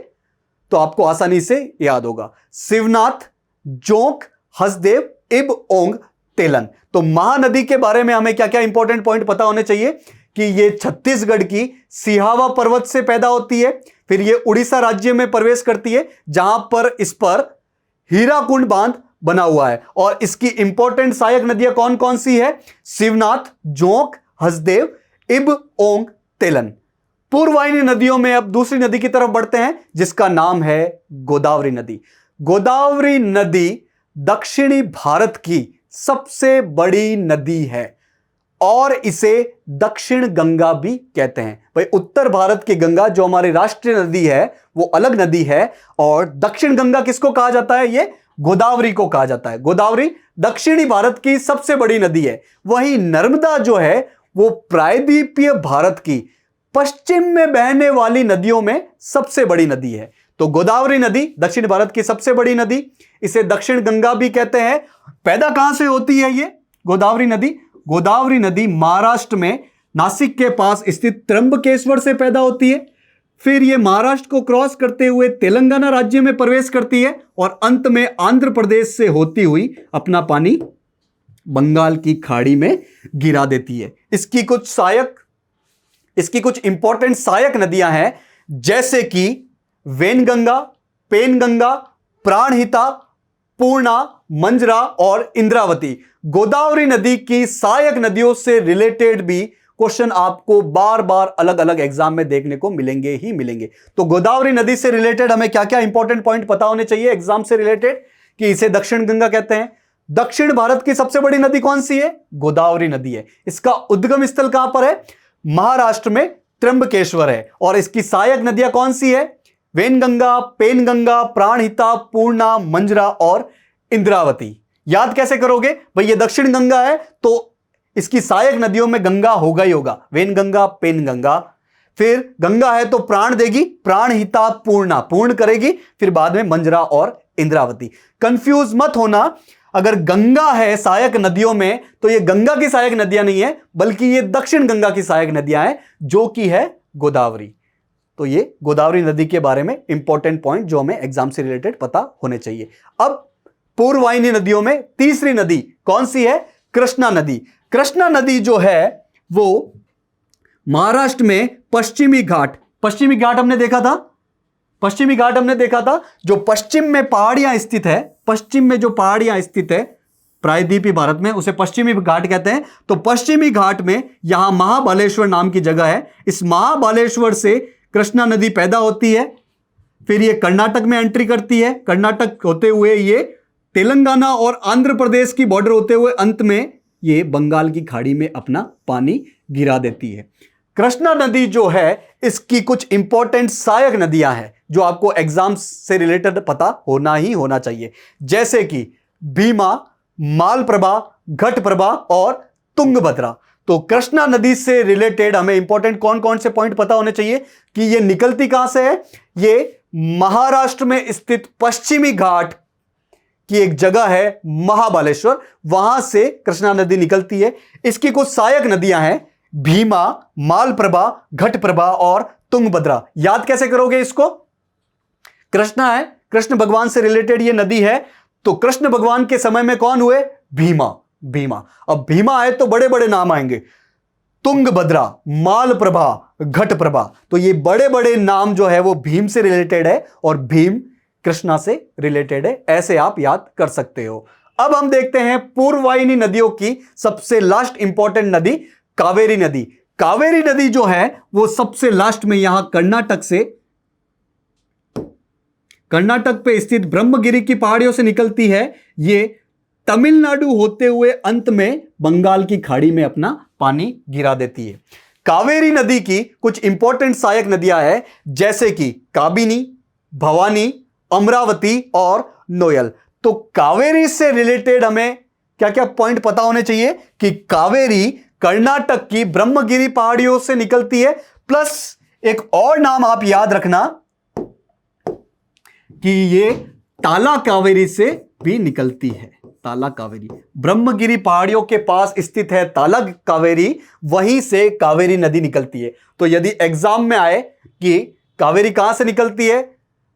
तो आपको आसानी से याद होगा। शिवनाथ, जोंक, हसदेव, इब, ओंग, तेलन। तो महानदी के बारे में हमें क्या क्या इंपॉर्टेंट पॉइंट पता होने चाहिए कि ये छत्तीसगढ़ की सिहावा पर्वत से पैदा होती है, फिर ये उड़ीसा राज्य में प्रवेश करती है जहां पर इस पर हीराकुंड बांध बना हुआ है। और इसकी इंपॉर्टेंट सहायक नदियां कौन कौन सी है? शिवनाथ, जोंक, हसदेव, इब, ओंग, तेलन। पूर्ववाहिनी नदियों में अब दूसरी नदी की तरफ बढ़ते हैं जिसका नाम है गोदावरी नदी। गोदावरी नदी दक्षिणी भारत की सबसे बड़ी नदी है और इसे दक्षिण गंगा भी कहते हैं। भाई उत्तर भारत की गंगा जो हमारी राष्ट्रीय नदी है वो अलग नदी है, और दक्षिण गंगा किसको कहा जाता है? ये गोदावरी को कहा जाता है। गोदावरी दक्षिणी भारत की सबसे बड़ी नदी है। वहीं नर्मदा जो है वो प्रायद्वीपीय भारत की पश्चिम में बहने वाली नदियों में सबसे बड़ी नदी है। तो गोदावरी नदी दक्षिण भारत की सबसे बड़ी नदी, इसे दक्षिण गंगा भी कहते हैं। पैदा कहां से होती है ये गोदावरी नदी? गोदावरी नदी महाराष्ट्र में नासिक के पास स्थित त्र्यंबकेश्वर से पैदा होती है, फिर यह महाराष्ट्र को क्रॉस करते हुए तेलंगाना राज्य में प्रवेश करती है और अंत में आंध्र प्रदेश से होती हुई अपना पानी बंगाल की खाड़ी में गिरा देती है। इसकी कुछ इंपॉर्टेंट सहायक नदियां हैं, जैसे कि वेनगंगा, पेनगंगा, प्राणहिता, पूर्णा, मंजरा और इंद्रावती। गोदावरी नदी की सहायक नदियों से रिलेटेड भी क्वेश्चन आपको बार बार अलग अलग एग्जाम में देखने को मिलेंगे ही मिलेंगे। तो गोदावरी नदी से रिलेटेड हमें क्या क्या इंपॉर्टेंट पॉइंट पता होने चाहिए एग्जाम से रिलेटेड, कि इसे दक्षिण गंगा कहते हैं। दक्षिण भारत की सबसे बड़ी नदी कौन सी है? गोदावरी नदी है। इसका उद्गम स्थल कहां पर है? महाराष्ट्र में त्र्यंबकेश्वर है। और इसकी सहायक नदियां कौन सी है? वेनगंगा, पेनगंगा, प्राणहिता, पूर्णा, मंजरा और इंद्रावती। याद कैसे करोगे? भाई ये दक्षिण गंगा है तो इसकी सहायक नदियों में गंगा होगा ही होगा, वेनगंगा, पेनगंगा। फिर गंगा है तो प्राण देगी, प्राणहिता, पूर्णा, पूर्ण करेगी, फिर बाद में मंजरा और इंद्रावती। कंफ्यूज मत होना, अगर गंगा है सहायक नदियों में तो ये गंगा की सहायक नदियां नहीं है, बल्कि ये दक्षिण गंगा की सहायक नदियां हैं, जो कि है गोदावरी। तो ये गोदावरी नदी के बारे में इंपॉर्टेंट पॉइंट जो हमें एग्जाम से रिलेटेड पता होने चाहिए। अब पूर्ववाहिनी नदियों में तीसरी नदी कौन सी है? कृष्णा नदी। कृष्णा नदी जो है वो महाराष्ट्र में पश्चिमी घाट हमने देखा था, जो पश्चिम में पहाड़ियां स्थित है, पश्चिम में जो पहाड़ियां स्थित है प्रायद्वीपीय भारत में, उसे पश्चिमी घाट कहते हैं। तो पश्चिमी घाट में यहां महाबालेश्वर नाम की जगह है। इस महाबालेश्वर से कृष्णा नदी पैदा होती है, फिर ये कर्नाटक में एंट्री करती है, कर्नाटक होते हुए ये तेलंगाना और आंध्र प्रदेश की बॉर्डर होते हुए अंत में ये बंगाल की खाड़ी में अपना पानी गिरा देती है। कृष्णा नदी जो है इसकी कुछ इंपॉर्टेंट सहायक नदियां हैं जो आपको एग्जाम से रिलेटेड पता होना ही होना चाहिए, जैसे कि भीमा, मालप्रभा, घटप्रभा और तुंगभद्रा। तो कृष्णा नदी से रिलेटेड हमें इंपॉर्टेंट कौन कौन से पॉइंट पता होने चाहिए कि ये निकलती कहां से है? ये महाराष्ट्र में स्थित पश्चिमी घाट की एक जगह है महाबालेश्वर, वहां से कृष्णा नदी निकलती है। इसकी कुछ सहायक नदियां हैं भीमा, मालप्रभा, घटप्रभा और तुंगभद्रा। याद कैसे करोगे इसको? कृष्णा है, कृष्ण भगवान से रिलेटेड ये नदी है, तो कृष्ण भगवान के समय में कौन हुए? भीमा। अब भीमा है तो बड़े बड़े नाम आएंगे, तुंगभद्रा, मालप्रभा, घटप्रभा। तो ये बड़े बड़े नाम जो है वो भीम से रिलेटेड है और भीम कृष्णा से रिलेटेड है, ऐसे आप याद कर सकते हो। अब हम देखते हैं पूर्ववाहिनी नदियों की सबसे लास्ट इंपॉर्टेंट नदी कावेरी नदी। कावेरी नदी जो है वो सबसे लास्ट में यहां कर्नाटक पे स्थित ब्रह्मगिरी की पहाड़ियों से निकलती है। ये तमिलनाडु होते हुए अंत में बंगाल की खाड़ी में अपना पानी गिरा देती है। कावेरी नदी की कुछ इंपॉर्टेंट सहायक नदियां हैं, जैसे कि काबिनी, भवानी, अमरावती और नोयल। तो कावेरी से रिलेटेड हमें क्या क्या पॉइंट पता होने चाहिए कि कावेरी कर्नाटक की ब्रह्मगिरी पहाड़ियों से निकलती है, प्लस एक और नाम आप याद रखना कि ये ताला कावेरी से भी निकलती है। ताला कावेरी ब्रह्मगिरी पहाड़ियों के पास स्थित है ताला कावेरी, वहीं से कावेरी नदी निकलती है। तो यदि एग्जाम में आए कि कावेरी कहां से निकलती है,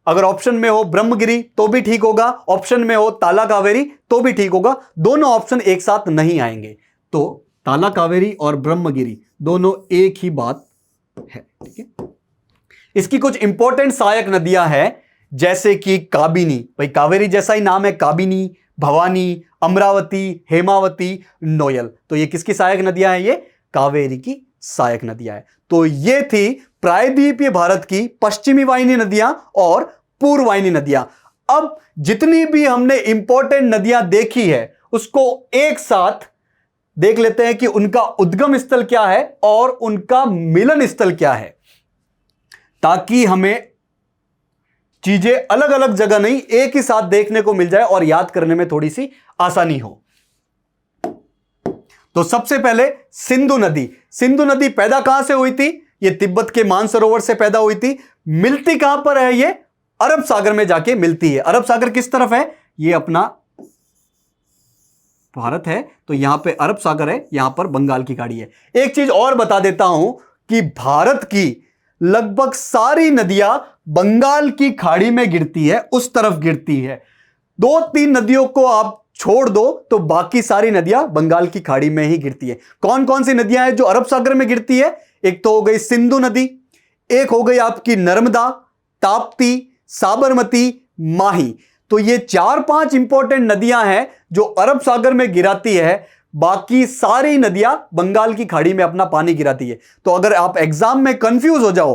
अगर ऑप्शन में हो ब्रह्मगिरी तो भी ठीक होगा, ऑप्शन में हो ताला कावेरी तो भी ठीक होगा, दोनों ऑप्शन एक साथ नहीं आएंगे। तो ताला कावेरी और ब्रह्मगिरी दोनों एक ही बात है, ठीक है। इसकी कुछ इंपॉर्टेंट सहायक नदियां हैं, जैसे कि काबिनी, भाई कावेरी जैसा ही नाम है, काबिनी, भवानी, अमरावती, हेमावती, नोयल। तो ये किसकी सहायक नदियां हैं? ये कावेरी की सहायक नदियां हैं। तो ये थी प्रायद्वीपीय भारत की पश्चिमी वाहिनी नदियां और पूर्ववाहिनी नदियां। अब जितनी भी हमने इंपॉर्टेंट नदियां देखी है उसको एक साथ देख लेते हैं कि उनका उद्गम स्थल क्या है और उनका मिलन स्थल क्या है, ताकि हमें चीजें अलग अलग जगह नहीं एक ही साथ देखने को मिल जाए और याद करने में थोड़ी सी आसानी हो। तो सबसे पहले सिंधु नदी। सिंधु नदी पैदा कहां से हुई थी? ये तिब्बत के मानसरोवर से पैदा हुई थी। मिलती कहां पर है? ये अरब सागर में जाके मिलती है। अरब सागर किस तरफ है? ये अपना भारत है, तो यहां पे अरब सागर है, यहां पर बंगाल की खाड़ी है। एक चीज और बता देता हूं कि भारत की लगभग सारी नदियां बंगाल की खाड़ी में गिरती है, उस तरफ गिरती है। 2-3 नदियों को आप छोड़ दो तो बाकी सारी नदियां बंगाल की खाड़ी में ही गिरती है। कौन कौन सी नदियां हैं जो अरब सागर में गिरती है? एक तो हो गई सिंधु नदी, एक हो गई आपकी नर्मदा, ताप्ती, साबरमती, माही। तो ये 4-5 इंपॉर्टेंट नदियां हैं जो अरब सागर में गिराती है, बाकी सारी नदियां बंगाल की खाड़ी में अपना पानी गिराती है। तो अगर आप एग्जाम में कंफ्यूज हो जाओ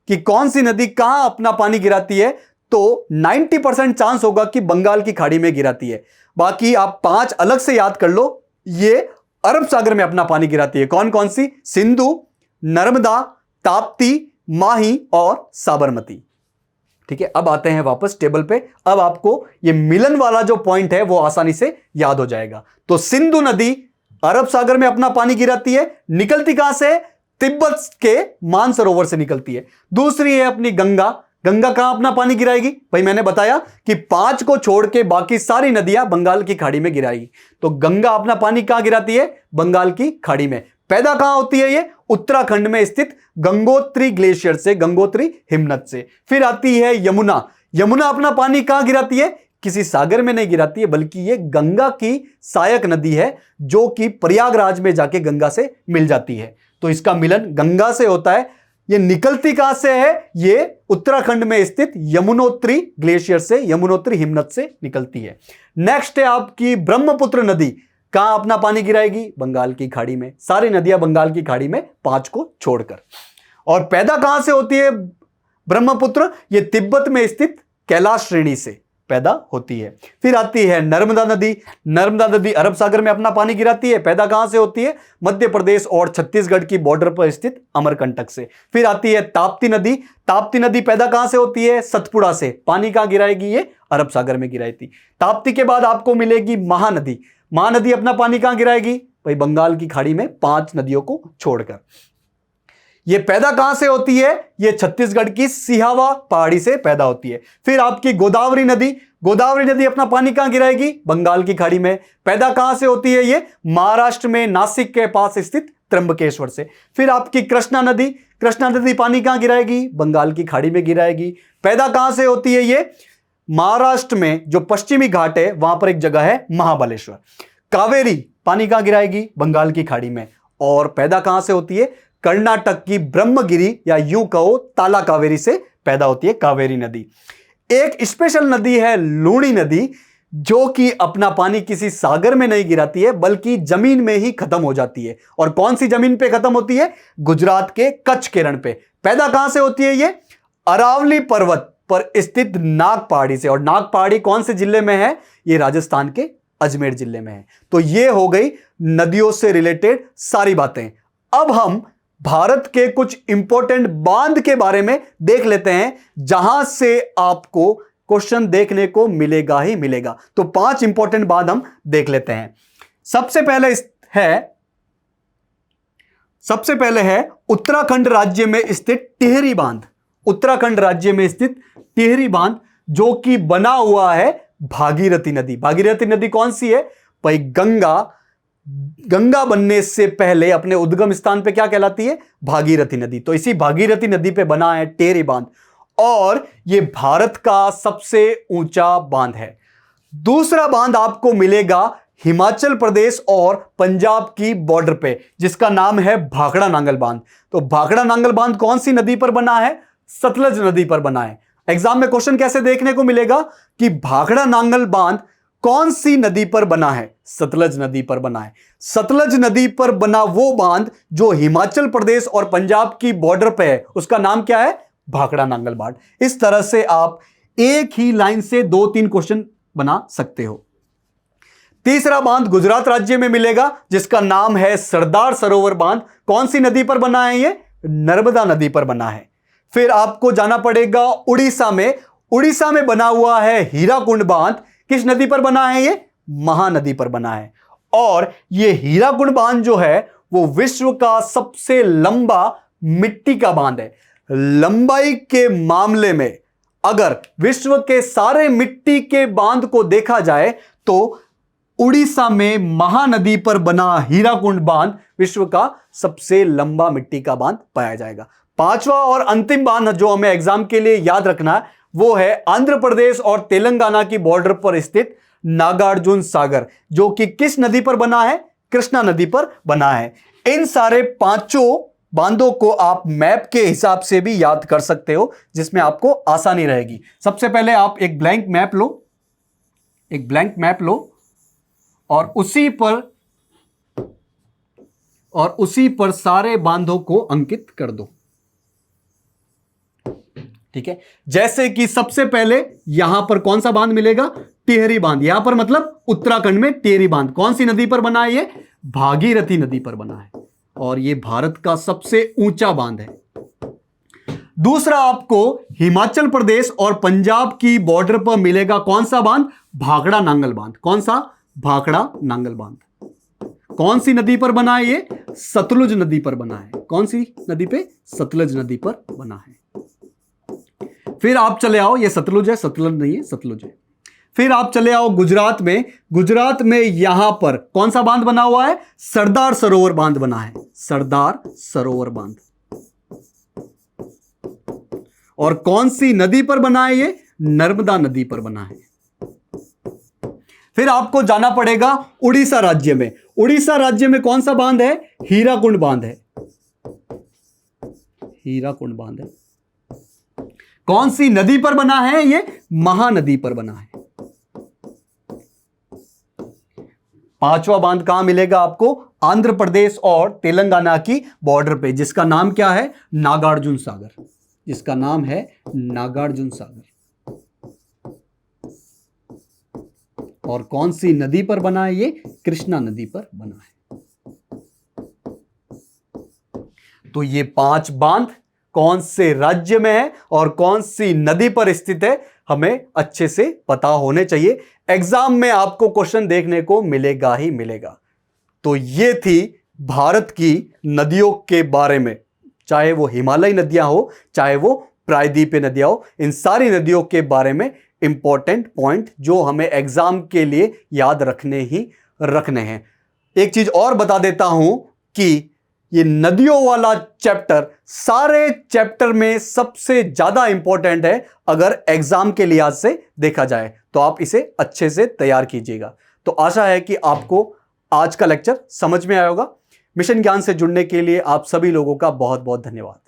कि कौन सी नदी कहां अपना पानी गिराती है, तो 90% चांस होगा कि बंगाल की खाड़ी में गिराती है। बाकी आप 5 अलग से याद कर लो, ये अरब सागर में अपना पानी गिराती है। कौन कौन सी? सिंधु, नर्मदा, ताप्ती, माही और साबरमती। ठीक है, अब आते हैं वापस टेबल पे। अब आपको ये मिलन वाला जो पॉइंट है वो आसानी से याद हो जाएगा। तो सिंधु नदी अरब सागर में अपना पानी गिराती है। निकलती कहां से? तिब्बत के मानसरोवर से निकलती है। दूसरी है अपनी गंगा। गंगा कहां अपना पानी गिराएगी? भाई मैंने बताया कि 5 को छोड़ के बाकी सारी नदियां बंगाल की खाड़ी में गिराएगी। तो गंगा अपना पानी कहां गिराती है? बंगाल की खाड़ी में। पैदा कहां होती है ये? उत्तराखंड में स्थित गंगोत्री ग्लेशियर से, गंगोत्री हिमनद से। फिर आती है यमुना। यमुना अपना पानी कहां गिराती है? किसी सागर में नहीं गिराती है, बल्कि ये गंगा की सहायक नदी है जो कि प्रयागराज में जाके गंगा से मिल जाती है। तो इसका मिलन गंगा से होता है। ये निकलती कहां से है? ये उत्तराखंड में स्थित यमुनोत्री ग्लेशियर से, यमुनोत्री हिमनद से निकलती है। नेक्स्ट है आपकी ब्रह्मपुत्र नदी। कहां अपना पानी गिराएगी? बंगाल की खाड़ी में। सारी नदियां बंगाल की खाड़ी में 5 को छोड़कर। और पैदा कहां से होती है ब्रह्मपुत्र? ये तिब्बत में स्थित कैलाश श्रेणी से पैदा होती है। फिर आती है नर्मदा नदी। नर्मदा नदी अरब सागर में अपना पानी गिराती है। पैदा कहां से होती है? मध्य प्रदेश और छत्तीसगढ़ की बॉर्डर पर स्थित अमरकंटक से। फिर आती है ताप्ती नदी। ताप्ती नदी पैदा कहां से होती है? सतपुड़ा से। पानी कहां गिराएगी? ये अरब सागर में गिराई थी। ताप्ती के बाद आपको मिलेगी महानदी। महानदी अपना पानी कहां गिराएगी? भाई बंगाल की खाड़ी में 5 नदियों को छोड़कर। ये पैदा कहां से होती है? ये छत्तीसगढ़ की सिहावा पहाड़ी से पैदा होती है। फिर आपकी गोदावरी नदी। गोदावरी नदी अपना पानी कहां गिराएगी? बंगाल की खाड़ी में। पैदा कहां से होती है? ये महाराष्ट्र में नासिक के पास स्थित त्र्यंबकेश्वर से। फिर आपकी कृष्णा नदी। कृष्णा नदी पानी कहां गिराएगी? बंगाल की खाड़ी में गिराएगी। पैदा कहां से होती है? ये महाराष्ट्र में जो पश्चिमी घाट है वहां पर एक जगह है महाबलेश्वर। कावेरी पानी कहां गिराएगी? बंगाल की खाड़ी में। और पैदा कहां से होती है? कर्नाटक की ब्रह्मगिरी या यूं कहो ताला कावेरी से पैदा होती है कावेरी नदी। एक स्पेशल नदी है लूणी नदी, जो कि अपना पानी किसी सागर में नहीं गिराती है बल्कि जमीन में ही खत्म हो जाती है। और कौन सी जमीन पे खत्म होती है? गुजरात के कच्छ के रण पे। पैदा कहां से होती है? ये अरावली पर्वत पर स्थित नाग पहाड़ी से। और नाग पहाड़ी कौन से जिले में है? ये राजस्थान के अजमेर जिले में है। तो ये हो गई नदियों से रिलेटेड सारी बातें। अब हम भारत के कुछ इंपॉर्टेंट बांध के बारे में देख लेते हैं, जहां से आपको क्वेश्चन देखने को मिलेगा ही मिलेगा। तो 5 इंपॉर्टेंट बांध हम देख लेते हैं। सबसे पहले है उत्तराखंड राज्य में स्थित टिहरी बांध। उत्तराखंड राज्य में स्थित टिहरी बांध, जो कि बना हुआ है भागीरथी नदी। भागीरथी नदी कौन सी है? भाई गंगा बनने से पहले अपने उद्गम स्थान पे क्या कहलाती है? भागीरथी नदी। तो इसी भागीरथी नदी पे बना है टिहरी बांध, और यह भारत का सबसे ऊंचा बांध है। दूसरा बांध आपको मिलेगा हिमाचल प्रदेश और पंजाब की बॉर्डर पे, जिसका नाम है भाखड़ा नांगल बांध। तो भाखड़ा नांगल बांध कौन सी नदी पर बना है? सतलज नदी पर बना है। एग्जाम में क्वेश्चन कैसे देखने को मिलेगा कि भाखड़ा नांगल बांध कौन सी नदी पर बना है? सतलज नदी पर बना है। सतलज नदी पर बना वो बांध जो हिमाचल प्रदेश और पंजाब की बॉर्डर पे है, उसका नाम क्या है? भाखड़ा नांगल बांध। इस तरह से आप एक ही लाइन से 2-3 क्वेश्चन बना सकते हो। तीसरा बांध गुजरात राज्य में मिलेगा जिसका नाम है सरदार सरोवर बांध। कौन सी नदी पर बना है ये? नर्मदा नदी पर बना है। फिर आपको जाना पड़ेगा उड़ीसा में। उड़ीसा में बना हुआ है हीराकुंड बांध। किस नदी पर बना है ये? महानदी पर बना है। और ये हीराकुंड बांध जो है वो विश्व का सबसे लंबा मिट्टी का बांध है। लंबाई के मामले में अगर विश्व के सारे मिट्टी के बांध को देखा जाए तो उड़ीसा में महानदी पर बना हीराकुंड बांध विश्व का सबसे लंबा मिट्टी का बांध पाया जाएगा। पांचवा और अंतिम बांध जो हमें एग्जाम के लिए याद रखना है वो है आंध्र प्रदेश और तेलंगाना की बॉर्डर पर स्थित नागार्जुन सागर, जो कि किस नदी पर बना है? कृष्णा नदी पर बना है। इन सारे पांचों बांधों को आप मैप के हिसाब से भी याद कर सकते हो जिसमें आपको आसानी रहेगी। सबसे पहले आप एक ब्लैंक मैप लो और उसी पर सारे बांधों को अंकित कर दो। ठीक है, जैसे कि सबसे पहले यहां पर कौन सा बांध मिलेगा? टिहरी बांध। यहां पर मतलब उत्तराखंड में टिहरी बांध। कौन सी नदी पर बना है ये? भागीरथी नदी पर बना है और ये भारत का सबसे ऊंचा बांध है। दूसरा आपको हिमाचल प्रदेश और पंजाब की बॉर्डर पर मिलेगा कौन सा बांध? भाखड़ा नांगल बांध। कौन सा? भाखड़ा नांगल बांध। कौन सी नदी पर बना है ये? सतलुज नदी पर बना है। कौन सी नदी पे? सतलुज नदी पर बना है। फिर आप चले आओ, ये सतलुज है, सतलुज नहीं है, सतलुज है। फिर आप चले आओ गुजरात में। गुजरात में यहां पर कौन सा बांध बना हुआ है? सरदार सरोवर बांध बना है। सरदार सरोवर बांध। और कौन सी नदी पर बना है ये? नर्मदा नदी पर बना है। फिर आपको जाना पड़ेगा उड़ीसा राज्य में। उड़ीसा राज्य में कौन सा बांध है? हीराकुंड बांध है। हीराकुंड बांध है। कौन सी नदी पर बना है ये? महानदी पर बना है। पांचवा बांध कहां मिलेगा आपको? आंध्र प्रदेश और तेलंगाना की बॉर्डर पे, जिसका नाम क्या है? नागार्जुन सागर। जिसका नाम है नागार्जुन सागर। और कौन सी नदी पर बना है ये? कृष्णा नदी पर बना है। तो ये 5 बांध कौन से राज्य में है और कौन सी नदी पर स्थित है हमें अच्छे से पता होने चाहिए। एग्जाम में आपको क्वेश्चन देखने को मिलेगा ही मिलेगा। तो ये थी भारत की नदियों के बारे में, चाहे वो हिमालयी नदियां हो चाहे वो प्रायद्वीपीय नदियां हो, इन सारी नदियों के बारे में इंपॉर्टेंट पॉइंट जो हमें एग्जाम के लिए याद रखने हैं। एक चीज और बता देता हूं कि ये नदियों वाला चैप्टर सारे चैप्टर में सबसे ज्यादा इंपॉर्टेंट है अगर एग्जाम के लिहाज से देखा जाए, तो आप इसे अच्छे से तैयार कीजिएगा। तो आशा है कि आपको आज का लेक्चर समझ में आया होगा। मिशन ज्ञान से जुड़ने के लिए आप सभी लोगों का बहुत बहुत धन्यवाद।